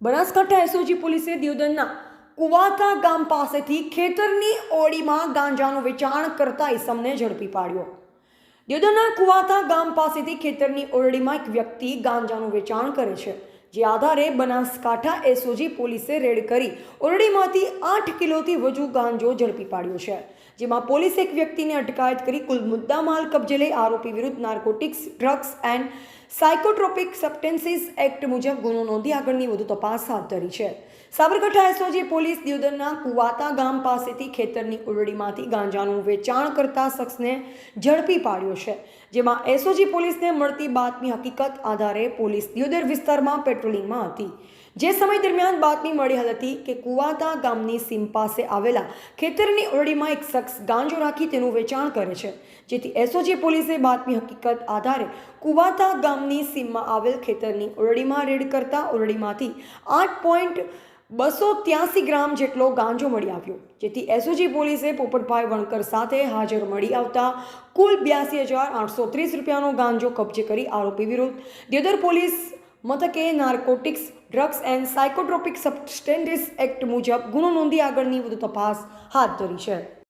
Banaskantha SOG પોલીસે દિયોદરના કુવાતા ગામ પાસેથી ખેતરની ઓરડીમાં ગાંજાનું વેચાણ કરતા ઈસમને ઝડપી પાડ્યો। દિયોદરના કુવાતા ગામ પાસેથી ખેતરની ઓરડીમાં એક વ્યક્તિ ગાંજાનું વેચાણ કરે છે, જે આધારે બનાસકાંઠા એસઓજી પોલીસે રેડ કરી ઓરડીમાંથી 8 કિલોથી વધુ ગાંજો ઝડપી પાડ્યો છે, જેમાં પોલીસે એક વ્યક્તિને અટકાયત કરી કુલ મુદ્દામાલ કબજે લઈ આરોપી વિરુદ્ધ narcotics, drugs and psychotropic substances act મુજબ ગુનો નોંધી આગળની વધુ તપાસ હાથ ધરી છે। સાબરકાંઠા એસઓજી પોલીસ દિયોદરના કુવાતા ગામ પાસેથી ખેતરની ઓરડીમાંથી ગાંજાનું વેચાણ કરતા શખ્સને ઝડપી પાડ્યો છે, જેમાં એસઓજી પોલીસને મળતી બાતમી હકીકત આધારે પોલીસ દિયોદર વિસ્તારમાં પેટ્રોલિંગમાં હતી। જે સમય દરમિયાન બાતમી મળી હતી કે કુવાતા ગામની સીમ પાસે આવેલા ખેતરની ઓરડીમાં એક શખ્સ ગાંજો રાખી તેનું વેચાણ કરે છે, જેથી એસઓજી પોલીસે બાતમી હકીકત આધારે કુવાતા ગામની સીમમાં આવેલ ખેતરની ઓરડીમાં રેડ કરતા ઓરડીમાંથી 8.283 ગ્રામ જેટલો ગાંજો મળી આવ્યો, જેથી એસઓજી પોલીસે પોપટભાઈ વણકર સાથે હાજર મળી આવતા કુલ 82,830 રૂપિયાનો ગાંજો કબજે કરી આરોપી વિરુદ્ધ દિયોદર પોલીસ મથકે narcotics, drugs and psychotropic substances act મુજબ ગુનો નોંધી આગળની વધુ તપાસ હાથ ધરી છે।